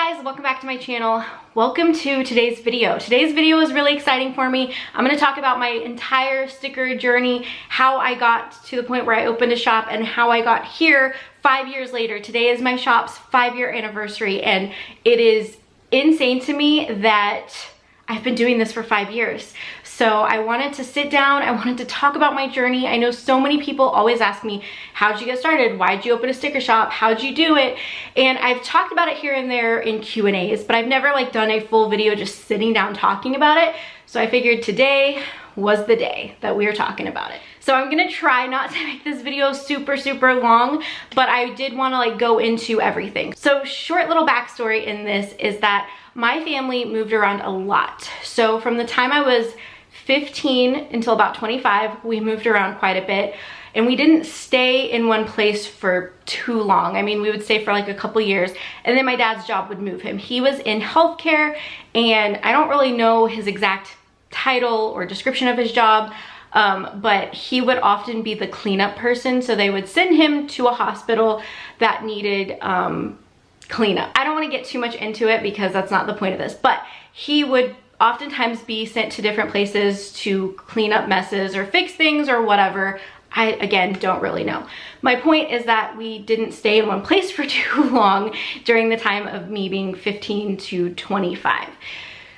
guys, welcome back to my channel. Welcome to today's video. Today's video is really exciting for me. I'm going to talk about my entire sticker journey, how I got to the point where I opened a shop, and how I got here 5 years later. Today is my shop's 5-year anniversary, and it is insane to me that I've been doing this for 5 years. So I wanted to sit down, I wanted to talk about my journey. I know so many people always ask me, how'd you get started? Why'd you open a sticker shop? How'd you do it? And I've talked about it here and there in Q&As, but I've never done a full video just sitting down talking about it. So I figured today was the day that we were talking about it. So I'm gonna try not to make this video super long, but I did wanna go into everything. So short little backstory in this is that my family moved around a lot. So from the time I was 15 until about 25, we moved around quite a bit, and we didn't stay in one place for too long. I mean, we would stay for a couple years, and then my dad's job would move him. He was in healthcare, and I don't really know his exact title or description of his job, but he would often be the cleanup person. So they would send him to a hospital that needed cleanup. I don't want to get too much into it because that's not the point of this, but he would oftentimes be sent to different places to clean up messes or fix things or whatever. I, again, don't really know. My point is that we didn't stay in one place for too long during the time of me being 15 to 25.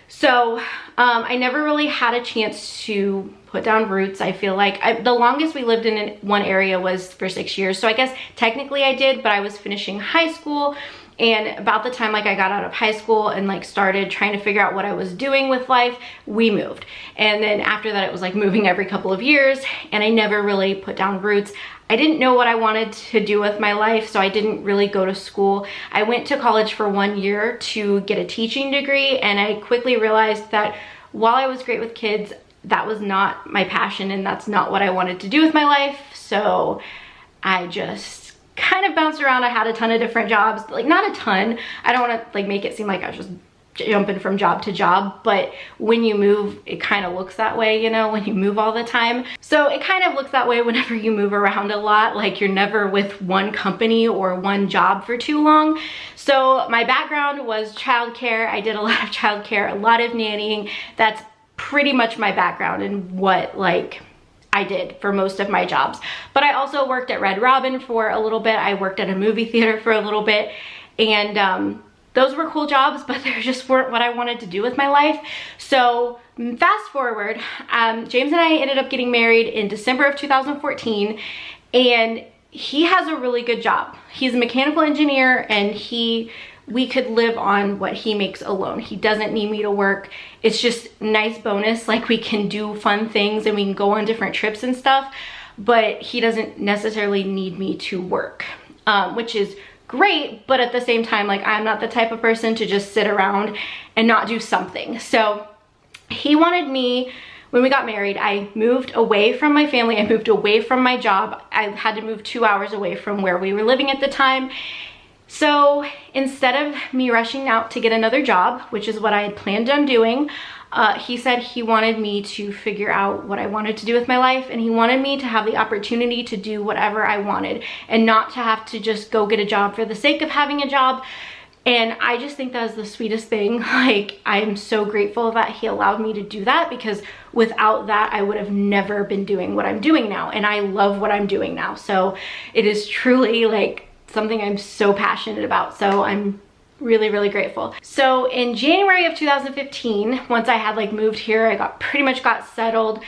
So I never really had a chance to put down roots. I feel like the longest we lived in one area was for 6 years. So I guess technically I did, but I was finishing high school. And about the time I got out of high school and started trying to figure out what I was doing with life, we moved. And then after that, it was moving every couple of years, and I never really put down roots. I didn't know what I wanted to do with my life, so I didn't really go to school. I went to college for 1 year to get a teaching degree, and I quickly realized that while I was great with kids, that was not my passion, and that's not what I wanted to do with my life. So I just kind of bounced around. I had a ton of different jobs, not a ton. I don't want to make it seem like I was just jumping from job to job, but when you move, it kind of looks that way, you know, when you move all the time. So it kind of looks that way whenever you move around a lot, you're never with one company or one job for too long. So my background was childcare. I did a lot of childcare, a lot of nannying. That's pretty much my background and what I did for most of my jobs. But I also worked at Red Robin for a little bit. I worked at a movie theater for a little bit, and those were cool jobs, but they just weren't what I wanted to do with my life. So fast forward, James and I ended up getting married in December of 2014, and he has a really good job. He's a mechanical engineer, and we could live on what he makes alone. He doesn't need me to work. It's just nice bonus. We can do fun things and we can go on different trips and stuff, but he doesn't necessarily need me to work, which is great. But at the same time, I'm not the type of person to just sit around and not do something. So he wanted me, when we got married, I moved away from my family. I moved away from my job. I had to move 2 hours away from where we were living at the time. So instead of me rushing out to get another job, which is what I had planned on doing, he said he wanted me to figure out what I wanted to do with my life, and he wanted me to have the opportunity to do whatever I wanted and not to have to just go get a job for the sake of having a job. And I just think that is the sweetest thing. I am so grateful that he allowed me to do that, because without that, I would have never been doing what I'm doing now. And I love what I'm doing now. So it is truly something I'm so passionate about. So I'm really grateful. So in January of 2015, once I had moved here, I pretty much got settled.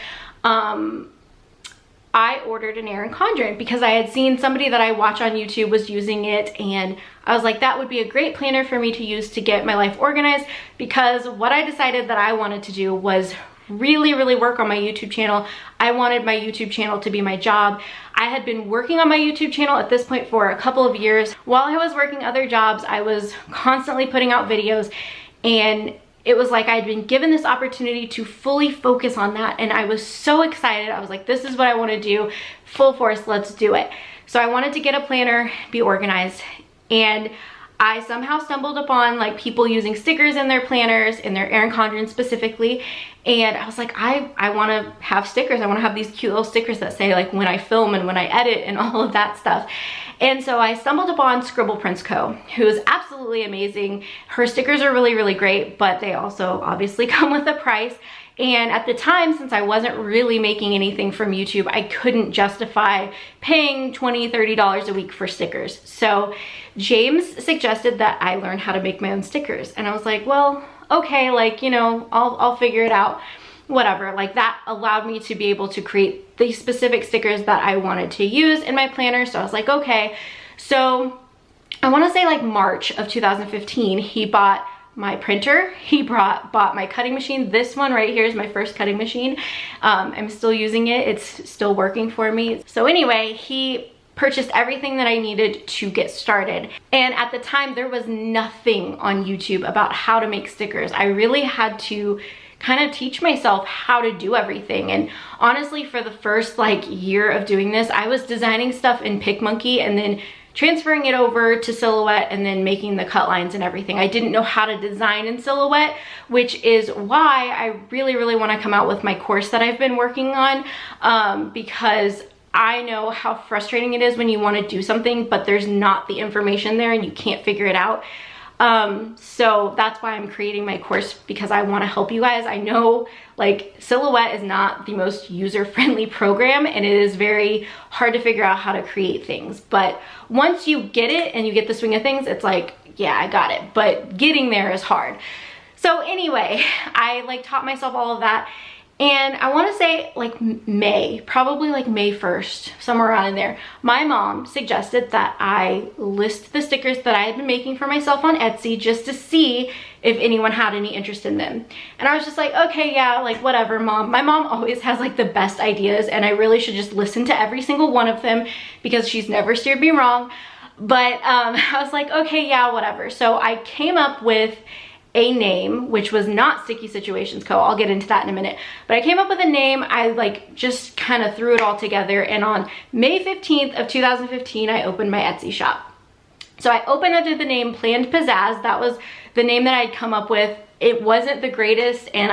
I ordered an Erin Condren because I had seen somebody that I watch on YouTube was using it, and I was like, that would be a great planner for me to use to get my life organized, because what I decided that I wanted to do was really work on my YouTube channel. I wanted my YouTube channel to be my job. I had been working on my YouTube channel at this point for a couple of years. While I was working other jobs, I was constantly putting out videos, and it was I'd been given this opportunity to fully focus on that, and I was so excited. I was like, this is what I want to do, full force, let's do it. So I wanted to get a planner, be organized, and I somehow stumbled upon like people using stickers in their planners, in their Erin Condren specifically, and I was like, I want to have stickers. I want to have these cute little stickers that say like when I film and when I edit and all of that stuff. And so I stumbled upon Scribble Prints Co., who is absolutely amazing. Her stickers are really, really great, but they also obviously come with a price. And at the time, since I wasn't really making anything from YouTube, I couldn't justify paying $20, $30 a week for stickers. So James suggested that I learn how to make my own stickers. And I was like, well, okay, like, you know, I'll figure it out, whatever. Like that allowed me to be able to create the specific stickers that I wanted to use in my planner. So I was like, okay. So I want to say like March of 2015, he bought my printer, he bought my cutting machine. This one right here is my first cutting machine. I'm still using it. It's still working for me. So anyway, he purchased everything that I needed to get started. And at the time, there was nothing on YouTube about how to make stickers. I really had to kind of teach myself how to do everything. And honestly, for the first like year of doing this, I was designing stuff in PicMonkey and then transferring it over to Silhouette and then making the cut lines and everything. I didn't know how to design in Silhouette, which is why I really, really want to come out with my course that I've been working on, because I know how frustrating it is when you want to do something, but there's not the information there and you can't figure it out. So that's why I'm creating my course, because I want to help you guys. I know like Silhouette is not the most user-friendly program and it is very hard to figure out how to create things. But once you get it and you get the swing of things, it's like, yeah, I got it. But getting there is hard. So anyway, I like taught myself all of that. And I want to say like May, probably like May 1st, somewhere around in there, my mom suggested that I list the stickers that I had been making for myself on Etsy just to see if anyone had any interest in them. And I was just like, okay, yeah, like whatever, mom. My mom always has like the best ideas and I really should just listen to every single one of them because she's never steered me wrong. But I was like, okay, yeah, whatever. So I came up with a name, which was not Sticky Situations Co. I'll get into that in a minute. But I came up with a name. I like just kind of threw it all together. And on May 15th of 2015, I opened my Etsy shop. So I opened under the name Planned Pizzazz. That was the name that I'd come up with. It wasn't the greatest and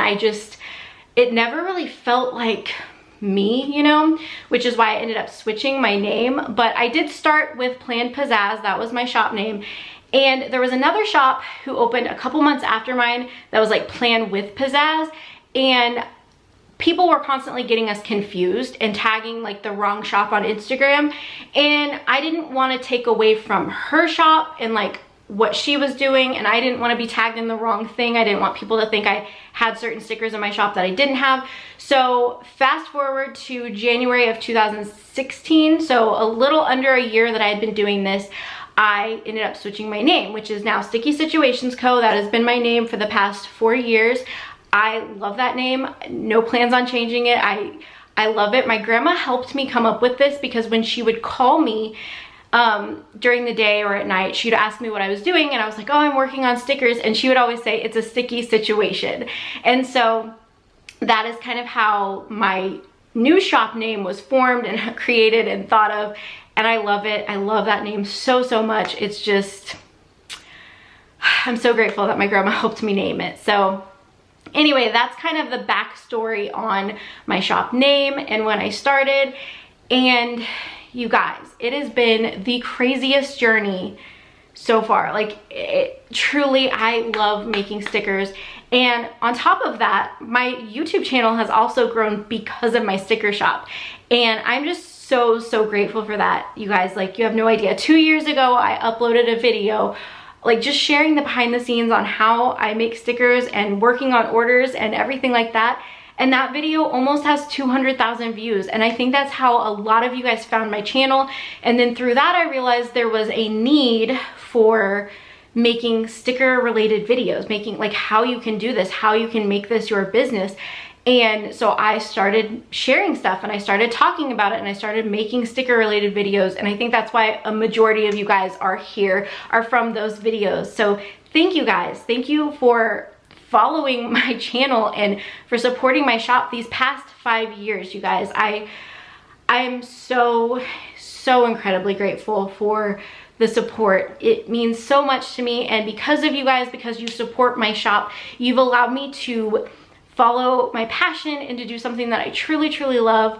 it never really felt like me, you know, which is why I ended up switching my name. But I did start with Planned Pizzazz. That was my shop name. And there was another shop who opened a couple months after mine that was like Plan with Pizzazz, and people were constantly getting us confused and tagging like the wrong shop on Instagram. And I didn't want to take away from her shop and like what she was doing, and I didn't want to be tagged in the wrong thing. I didn't want people to think I had certain stickers in my shop that I didn't have. So fast forward to January of 2016, so a little under a year that I had been doing this, I ended up switching my name, which is now Sticky Situations Co. That has been my name for the past 4 years. I love that name. No plans on changing it. I love it. My grandma helped me come up with this because when she would call me during the day or at night, she'd ask me what I was doing and I was like, oh, I'm working on stickers. And she would always say, it's a sticky situation. And so that is kind of how my new shop name was formed and created and thought of. And I love it. I love that name so, so much. It's just, I'm so grateful that my grandma helped me name it. So anyway, that's kind of the backstory on my shop name and when I started. And you guys, it has been the craziest journey so far. Like truly, I love making stickers. And on top of that, my YouTube channel has also grown because of my sticker shop. And I'm just so grateful for that, you guys. Like, you have no idea. 2 years ago, I uploaded a video like just sharing the behind the scenes on how I make stickers and working on orders and everything like that. And that video almost has 200,000 views. And I think that's how a lot of you guys found my channel. And then through that, I realized there was a need for making sticker related videos, making like how you can do this, how you can make this your business. And so I started sharing stuff and I started talking about it and I started making sticker related videos. And I think that's why a majority of you guys are from those videos. So thank you guys. Thank you for following my channel and for supporting my shop these past 5 years, you guys. I'm so incredibly grateful for the support. It means so much to me, and because of you guys, because you support my shop, you've allowed me to follow my passion and to do something that I truly, truly love.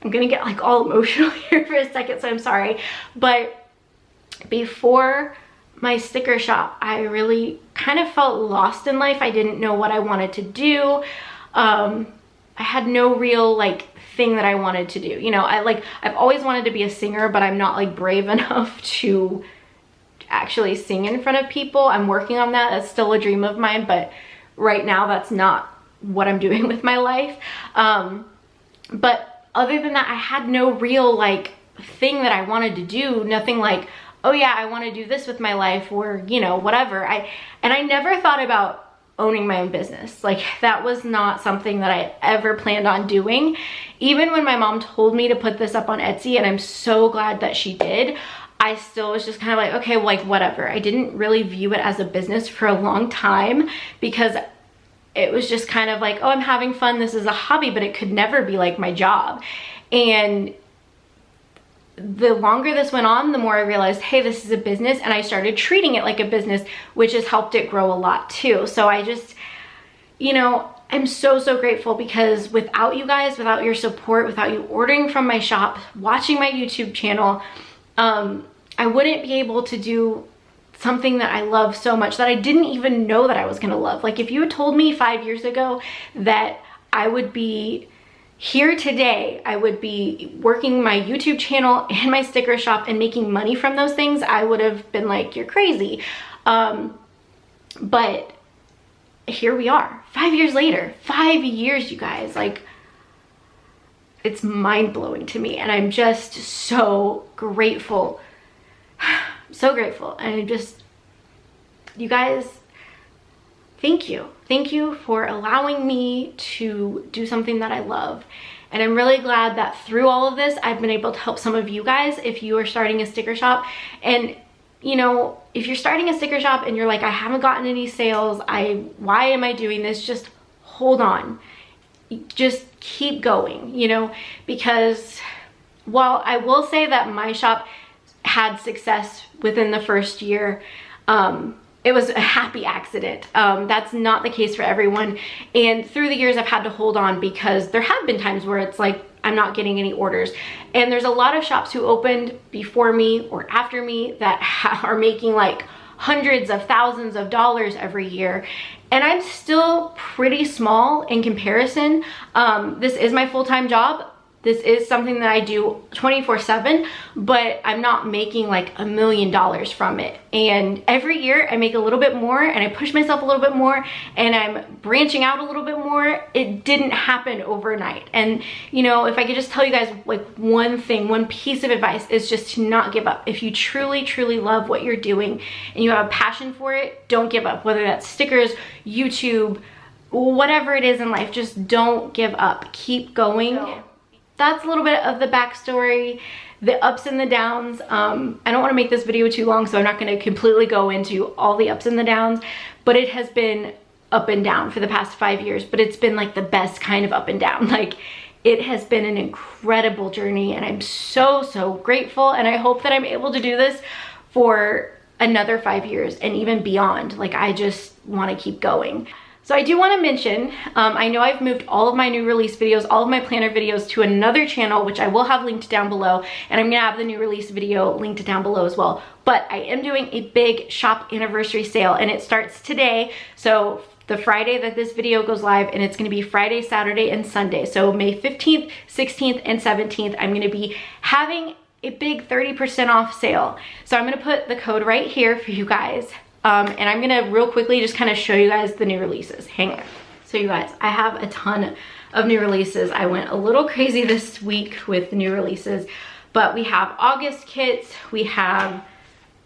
I'm gonna get like all emotional here for a second, so I'm sorry. But before my sticker shop, I really kind of felt lost in life. I didn't know what I wanted to do. I had no real like thing that I wanted to do. You know, I've always wanted to be a singer, but I'm not like brave enough to actually sing in front of people. I'm working on that. That's still a dream of mine, but right now that's not what I'm doing with my life. But other than that, I had no real like thing that I wanted to do. Nothing like, oh yeah, I want to do this with my life, or you know, whatever. I never thought about owning my own business. Like, that was not something that I ever planned on doing. Even when my mom told me to put this up on Etsy, and I'm so glad that she did, I still was just kind of like, okay, well, like whatever. I didn't really view it as a business for a long time, because it was just kind of like, oh, I'm having fun, this is a hobby, but it could never be like my job. And the longer this went on, the more I realized, hey, this is a business, and I started treating it like a business, which has helped it grow a lot too. So I just, you know, I'm so, so grateful, because without you guys, without your support, without you ordering from my shop, watching my YouTube channel, I wouldn't be able to do something that I love so much, that I didn't even know that I was gonna love. Like, if you had told me 5 years ago that I would be here today, I would be working my YouTube channel and my sticker shop and making money from those things, I would have been like, you're crazy. But here we are, 5 years later. 5 years, you guys. Like, it's mind-blowing to me, and I'm just so grateful. So grateful. And I just, you guys, thank you. Thank you for allowing me to do something that I love. And I'm really glad that through all of this, I've been able to help some of you guys if you are starting a sticker shop. And you know, if you're starting a sticker shop and you're like, I haven't gotten any sales, why am I doing this? Just hold on. Just keep going, you know, because while I will say that my shop had success within the first year, it was a happy accident. That's not the case for everyone. And through the years, I've had to hold on, because there have been times where it's like, I'm not getting any orders. And there's a lot of shops who opened before me or after me that are making like hundreds of thousands of dollars every year. And I'm still pretty small in comparison. This is my full-time job. This is something that I do 24/7, but I'm not making like $1 million from it. And every year I make a little bit more, and I push myself a little bit more, and I'm branching out a little bit more. It didn't happen overnight. And you know, if I could just tell you guys like one thing, one piece of advice, is just to not give up. If you truly, truly love what you're doing and you have a passion for it, don't give up. Whether that's stickers, YouTube, whatever it is in life, just don't give up. Keep going. That's a little bit of the backstory, the ups and the downs. I don't want to make this video too long, so I'm not going to completely go into all the ups and the downs, but it has been up and down for the past 5 years, but it's been like the best kind of up and down. Like, it has been an incredible journey, and I'm so, so grateful, and I hope that I'm able to do this for another 5 years and even beyond. Like, I just want to keep going. So I do want to mention, I know I've moved all of my new release videos, all of my planner videos to another channel, which I will have linked down below, and I'm gonna have the new release video linked down below as well. But I am doing a big shop anniversary sale, and it starts today. So the Friday that this video goes live, and it's gonna be Friday, Saturday, and Sunday. So May 15th, 16th, and 17th, I'm gonna be having a big 30% off sale. So I'm gonna put the code right here for you guys. And I'm gonna real quickly just kind of show you guys the new releases. Hang on. So you guys, I have a ton of new releases. I went a little crazy this week with new releases, but we have August kits. We have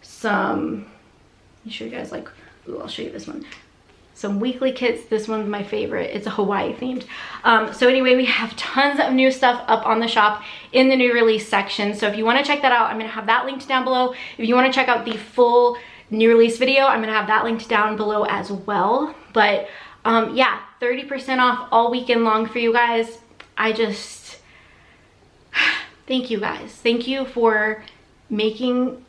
some, let me show you guys, like, ooh, I'll show you this one. Some weekly kits. This one's my favorite. It's a Hawaii themed. So anyway, we have tons of new stuff up on the shop in the new release section. So if you wanna check that out, I'm gonna have that linked down below. If you wanna check out the full new release video, I'm gonna have that linked down below as well. But yeah, 30% off all weekend long for you guys. I just, thank you guys. Thank you for making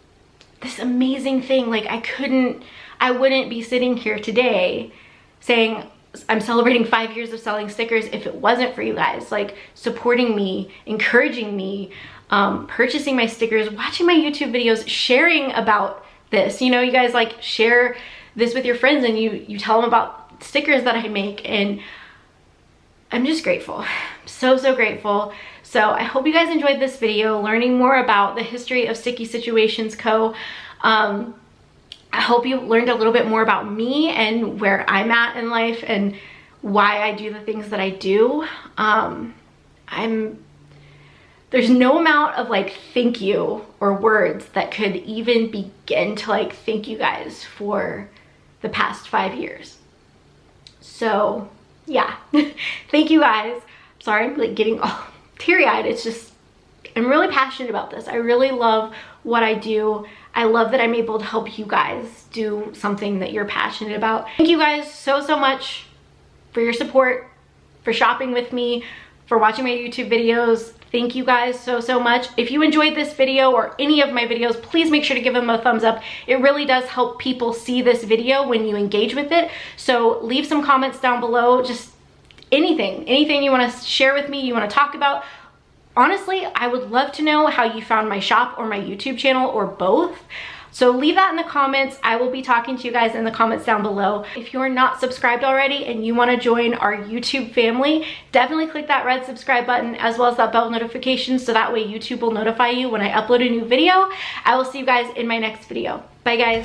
this amazing thing. Like I wouldn't be sitting here today saying I'm celebrating 5 years of selling stickers if it wasn't for you guys, like supporting me, encouraging me, purchasing my stickers, watching my YouTube videos, sharing about this. You know, you guys like share this with your friends and you tell them about stickers that I make, and I'm just grateful. So grateful. So I hope you guys enjoyed this video, learning more about the history of Sticky Situations Co. I hope you learned a little bit more about me and where I'm at in life and why I do the things that I do. There's no amount of like thank you or words that could even begin to like thank you guys for the past 5 years. So yeah, thank you guys. Sorry, I'm like getting all teary-eyed. It's just, I'm really passionate about this. I really love what I do. I love that I'm able to help you guys do something that you're passionate about. Thank you guys so much for your support, for shopping with me, for watching my YouTube videos. Thank you guys so much. If you enjoyed this video or any of my videos, please make sure to give them a thumbs up. It really does help people see this video when you engage with it. So leave some comments down below, just anything you want to share with me, you want to talk about. Honestly, I would love to know how you found my shop or my YouTube channel or both. So leave that in the comments. I will be talking to you guys in the comments down below. If you're not subscribed already and you want to join our YouTube family, definitely click that red subscribe button as well as that bell notification so that way YouTube will notify you when I upload a new video. I will see you guys in my next video. Bye guys.